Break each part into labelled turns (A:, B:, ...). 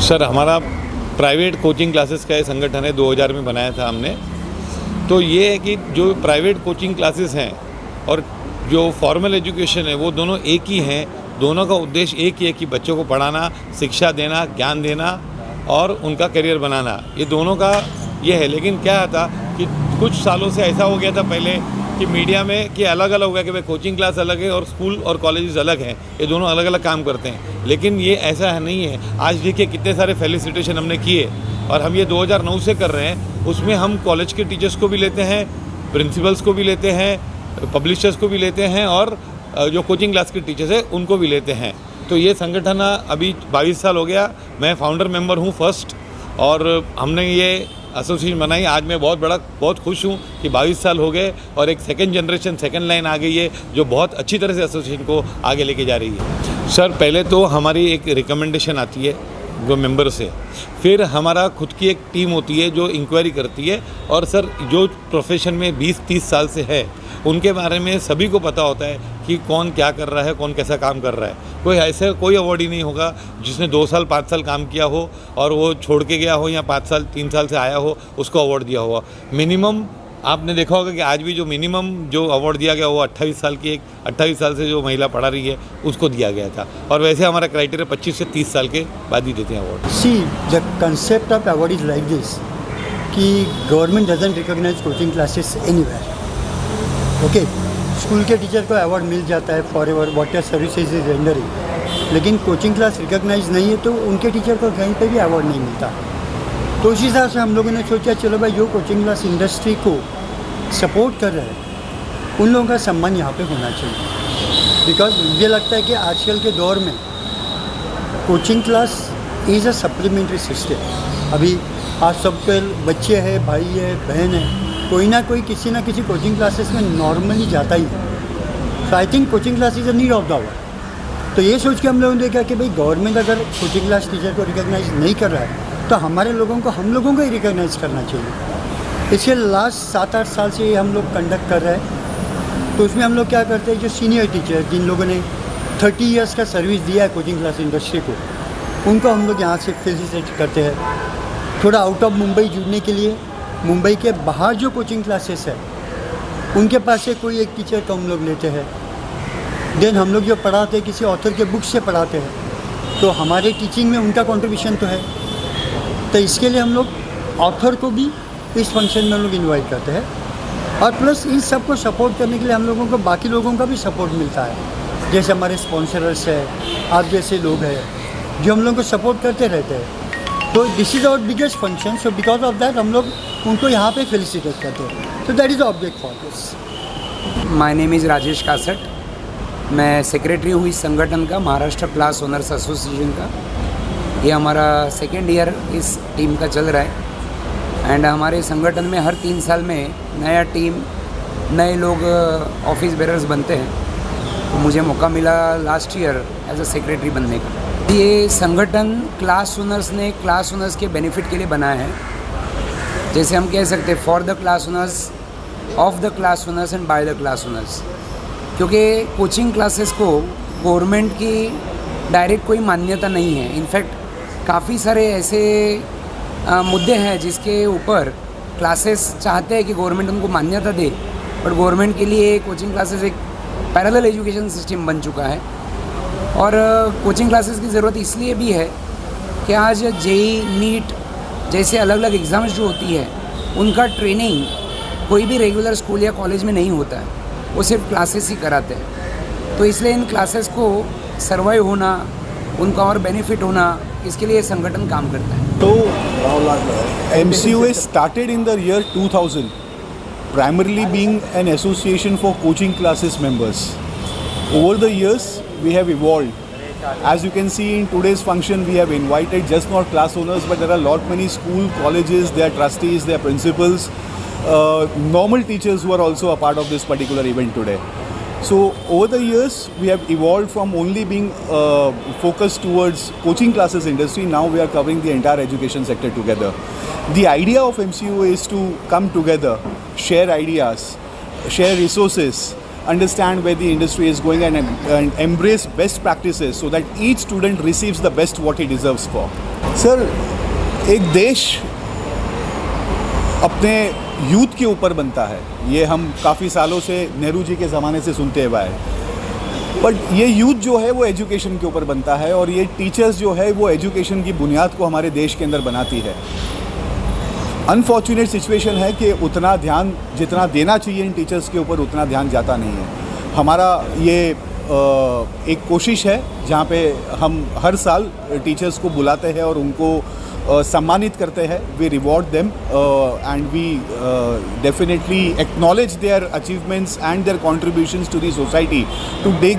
A: Sir हमारा private coaching classes का ये संगठन है, 2000 में बनाया था हमने। तो ये है कि जो प्राइवेट कोचिंग क्लासेस हैं और जो फॉर्मल एजुकेशन है वो दोनों एक ही हैं। दोनों का उद्देश्य एक ही है कि बच्चों को पढ़ाना, शिक्षा देना, ज्ञान देना और उनका करियर बनाना, ये दोनों का ये है। लेकिन क्या था कि कुछ सालों से ऐसा हो गया था पहले कि मीडिया में कि अलग अलग हो गया कि भाई कोचिंग क्लास अलग है और स्कूल और कॉलेजेस अलग हैं, ये दोनों अलग अलग काम करते हैं। लेकिन ये ऐसा है नहीं है। आज देखिए कितने सारे फेलिसिटेशन हमने किए और हम ये 2009 से कर रहे हैं। उसमें हम कॉलेज के टीचर्स को भी लेते हैं, प्रिंसिपल्स को भी लेते हैं, पब्लिशर्स को भी लेते हैं और जो कोचिंग क्लास के टीचर्स हैं उनको भी लेते हैं। तो ये संगठन अभी 22 साल हो गया। मैं फाउंडर मेंबर हूँ फर्स्ट, और हमने ये एसोसिएशन बनाई। आज मैं बहुत खुश हूँ कि 22 साल हो गए और एक सेकंड जनरेशन, सेकंड लाइन आ गई है जो बहुत अच्छी तरह से एसोसिएशन को आगे लेके जा रही है। सर पहले तो हमारी एक रिकमेंडेशन आती है जो मेंबर से, फिर हमारा खुद की एक टीम होती है जो इंक्वायरी करती है। और सर जो प्रोफेशन में 20-30 साल से है उनके बारे में सभी को पता होता है कि कौन क्या कर रहा है, कौन कैसा काम कर रहा है। कोई अवार्ड ही नहीं होगा जिसने 2 साल 5 साल काम किया हो और वो छोड़ के गया हो या 5 साल 3 साल से आया हो उसको अवार्ड दिया हुआ। मिनिमम आपने देखा होगा कि आज भी जो मिनिमम जो अवार्ड दिया गया वो 28 साल से जो महिला पढ़ा रही है उसको दिया गया था। और वैसे हमारा क्राइटेरिया 25 से 30 साल के बाद ही देते हैं award.
B: See the concept of award is like this कि government doesn't recognise coaching classes anywhere. Okay, school के टीचर को अवार्ड मिल जाता है for ever whatever services is rendering, लेकिन कोचिंग क्लास रिकॉग्नाइज नहीं है तो उनके टीचर को कहीं पे भी अवार्ड नहीं मिलता। तो उस हिसाब से हम लोगों ने सोचा चलो भाई जो कोचिंग क्लास इंडस्ट्री को सपोर्ट कर रहे हैं उन लोगों का सम्मान यहाँ पे होना चाहिए। बिकॉज मुझे लगता है कि आजकल के दौर में coaching class is a supplementary system. अभी आज सबके बच्चे हैं, भाई है, बहन है, कोई ना कोई किसी ना किसी कोचिंग क्लासेस में नॉर्मली जाता ही है। So I think coaching class is a need of the hour. तो ये सोच के हम लोगों ने देखा कि भाई गवर्नमेंट अगर कोचिंग क्लास टीचर को रिकॉग्नाइज नहीं कर रहा है तो हमारे लोगों को हम लोगों को ही रिकॉग्नाइज करना चाहिए। इसके लास्ट 7-8 साल से ये हम लोग कंडक्ट कर रहे हैं। तो उसमें हम लोग क्या करते हैं, जो सीनियर टीचर जिन लोगों ने 30 ईयर्स का सर्विस दिया है कोचिंग क्लास इंडस्ट्री को, उनको हम लोग यहाँ से फेलिसिटेट करते हैं। थोड़ा आउट ऑफ मुंबई जुड़ने के लिए मुंबई के बाहर जो कोचिंग क्लासेस है उनके पास से कोई एक टीचर को हम लोग लेते हैं। देन हम लोग जो पढ़ाते हैं किसी ऑथर के बुक से पढ़ाते हैं तो हमारे टीचिंग में उनका कंट्रीब्यूशन तो है। तो इसके लिए हम लोग ऑथर को भी इस फंक्शन में हम लोग इन्वाइट करते हैं और प्लस इन सब को सपोर्ट करने के लिए हम लोगों को बाकी लोगों का भी सपोर्ट मिलता है। जैसे हमारे स्पॉन्सर्स है, आप जैसे लोग हैं जो हम लोगों को सपोर्ट करते रहते हैं। तो this is our biggest function. So because of that हम लोग उनको यहाँ पे फेलिसिटेट करते हैं। तो that is the object for this.
C: My name is Rajesh Kasat. मैं सेक्रेटरी हूँ इस संगठन का, महाराष्ट्र क्लास ओनर्स एसोसिएशन का। ये हमारा 2nd ईयर इस टीम का चल रहा है। एंड हमारे संगठन में हर 3 साल में नया टीम, नए लोग ऑफिस बेरर्स बनते हैं। तो मुझे मौका मिला last year as a secretary बनने का। ये संगठन क्लास ओनर्स ने क्लास ओनर्स के बेनिफिट के लिए बनाया है। जैसे हम कह सकते हैं for the class owners, of the class owners and by the class owners. क्योंकि कोचिंग क्लासेस को गवर्नमेंट की डायरेक्ट कोई मान्यता नहीं है। इनफैक्ट काफ़ी सारे ऐसे मुद्दे हैं जिसके ऊपर क्लासेस चाहते हैं कि गवर्नमेंट उनको मान्यता दे, बट गवर्नमेंट के लिए कोचिंग क्लासेस एक पैरेलल एजुकेशन सिस्टम बन चुका है। और कोचिंग क्लासेस की ज़रूरत इसलिए भी है कि आज जेई, नीट जैसे अलग अलग एग्ज़ाम्स जो होती है उनका ट्रेनिंग कोई भी रेगुलर स्कूल या कॉलेज में नहीं होता है, वो सिर्फ क्लासेस ही कराते हैं। तो इसलिए इन क्लासेस को सर्वाइव होना, उनका और बेनिफिट होना, इसके लिए संगठन काम करता है।
D: तो MCOA started in the year 2000, primarily being an association for coaching classes members. Over the years, we have evolved. As you can see in today's function, we have invited just not class owners, but there are a lot many school, colleges, their trustees, their principals, normal teachers who are also a part of this particular event today. So over the years, we have evolved from only being focused towards coaching classes industry. Now we are covering the entire education sector together. The idea of MCOA is to come together, share ideas, share resources, understand where the industry is going and embrace best practices so that each student receives the best what he deserves for. Sir, एक देश अपने youth के ऊपर बनता है, ये हम काफ़ी सालों से नेहरू जी के ज़माने से सुनते हुए आए। बट ये यूथ जो है वो एजुकेशन के ऊपर बनता है और ये टीचर्स जो है वो एजुकेशन की बुनियाद को हमारे देश के अंदर बनाती है। अनफॉर्चुनेट सिचुएशन है कि उतना ध्यान जितना देना चाहिए इन टीचर्स के ऊपर उतना ध्यान जाता नहीं है। हमारा ये एक कोशिश है जहाँ पे हम हर साल टीचर्स को बुलाते हैं और उनको सम्मानित करते हैं। We reward them and we definitely acknowledge their achievements and their contributions to the society to take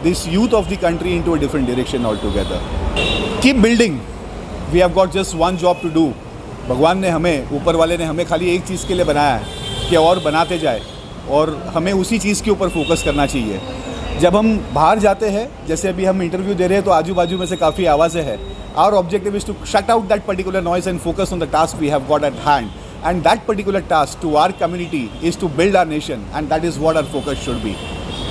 D: this youth of the country into a different direction all together. Keep building, we have got just one job to do. भगवान ने हमें, ऊपर वाले ने हमें खाली एक चीज़ के लिए बनाया है कि और बनाते जाए और हमें उसी चीज़ के ऊपर फोकस करना चाहिए। जब हम बाहर जाते हैं, जैसे अभी हम इंटरव्यू दे रहे हैं तो आजू बाजू में से काफ़ी आवाज़ें हैं। Our objective is to shut out that particular noise and focus on the task we have got at hand. And that particular task to our community is to build our nation, and that is what our focus should be.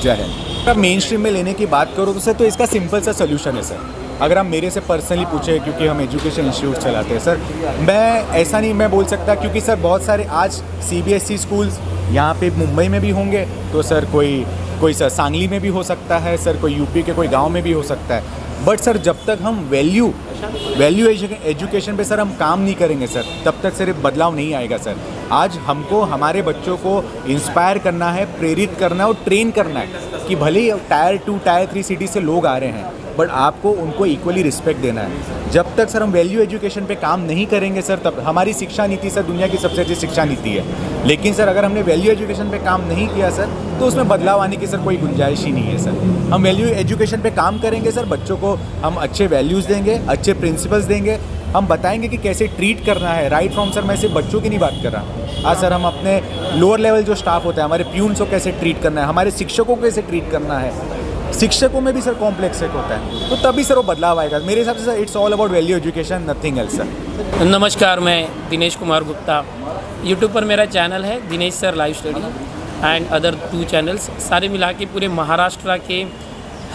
D: जय हिंद।
E: अगर main stream में लेने की बात करो तो sir, तो इसका सिंपल सा सोल्यूशन है सर। अगर आप मेरे से पर्सनली पूछे, क्योंकि हम एजुकेशन इंस्टीट्यूट चलाते हैं सर, मैं ऐसा नहीं मैं बोल सकता, क्योंकि सर बहुत सारे आज CBSE स्कूल्स यहाँ पे मुंबई में भी होंगे, तो सर कोई सर सांगली में भी हो सकता है सर, कोई यूपी के कोई गांव में भी हो सकता है। बट सर जब तक हम वैल्यू एजुकेशन पे सर हम काम नहीं करेंगे सर, तब तक सर बदलाव नहीं आएगा सर। आज हमको हमारे बच्चों को इंस्पायर करना है, प्रेरित करना है और ट्रेन करना है कि भले ही टायर 2 टायर 3 सिटी से लोग आ रहे हैं, बट आपको उनको इक्वली रिस्पेक्ट देना है। जब तक सर हम वैल्यू एजुकेशन पे काम नहीं करेंगे सर, तब हमारी शिक्षा नीति सर दुनिया की सबसे अच्छी शिक्षा नीति है, लेकिन सर अगर हमने वैल्यू एजुकेशन पे काम नहीं किया सर, तो उसमें बदलाव आने की सर कोई गुंजाइश ही नहीं है सर। हम वैल्यू एजुकेशन पे काम करेंगे सर, बच्चों को हम अच्छे वैल्यूज़ देंगे, अच्छे प्रिंसिपल्स देंगे, हम बताएंगे कि कैसे ट्रीट करना है, राइट फ्रॉम सर मैं सिर्फ बच्चों की नहीं बात कर रहा। आज सर हम अपने लोअर लेवल जो स्टाफ होता है, हमारे प्यून्स को कैसे ट्रीट करना है, हमारे शिक्षकों को कैसे ट्रीट करना है, शिक्षकों में भी सर कॉम्प्लेक्स एक होता है, तो तभी सर वो बदलाव आएगा। मेरे हिसाब से sir it's all about value education, nothing else sir.
F: नमस्कार, मैं दिनेश कुमार गुप्ता। यूट्यूब पर मेरा चैनल है Dinesh sir live study and other 2 channels. सारे मिला के पूरे महाराष्ट्र के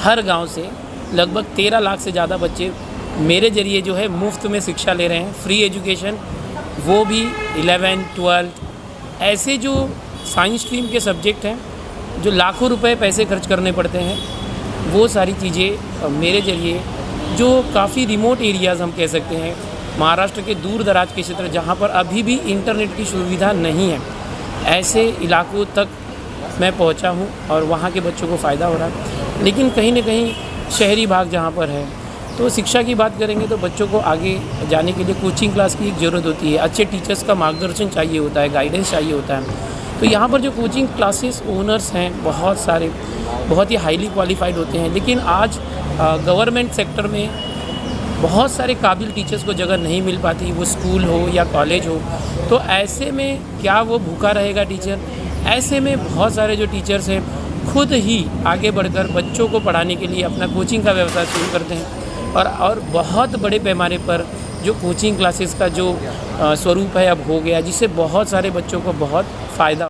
F: हर गांव से लगभग 13 लाख से ज़्यादा बच्चे मेरे ज़रिए जो है मुफ्त में शिक्षा ले रहे हैं, फ्री एजुकेशन, वो भी 11th 12th। ऐसे जो साइंस स्ट्रीम के सब्जेक्ट हैं जो लाखों रुपए पैसे खर्च करने पड़ते हैं, वो सारी चीज़ें मेरे ज़रिए, जो काफ़ी रिमोट एरियाज़ हम कह सकते हैं, महाराष्ट्र के दूर दराज के क्षेत्र जहाँ पर अभी भी इंटरनेट की सुविधा नहीं है, ऐसे इलाकों तक मैं पहुँचा हूँ और वहाँ के बच्चों को फ़ायदा हो रहा है। लेकिन कहीं ना कहीं शहरी भाग जहाँ पर है, तो शिक्षा की बात करेंगे तो बच्चों को आगे जाने के लिए कोचिंग क्लास की एक ज़रूरत होती है, अच्छे टीचर्स का मार्गदर्शन चाहिए होता है, गाइडेंस चाहिए होता है। तो यहाँ पर जो कोचिंग क्लासेस ओनर्स हैं बहुत सारे, बहुत ही हाईली क्वालिफाइड होते हैं, लेकिन आज गवर्नमेंट सेक्टर में बहुत सारे काबिल टीचर्स को जगह नहीं मिल पाती, वो स्कूल हो या कॉलेज हो। तो ऐसे में क्या वो भूखा रहेगा टीचर? ऐसे में बहुत सारे जो टीचर्स हैं खुद ही आगे बढ़कर बच्चों को पढ़ाने के लिए अपना कोचिंग का व्यवसाय शुरू करते हैं, और बहुत बड़े पैमाने पर जो कोचिंग क्लासेस का जो स्वरूप है अब हो गया, जिससे बहुत सारे बच्चों को बहुत फ़ायदा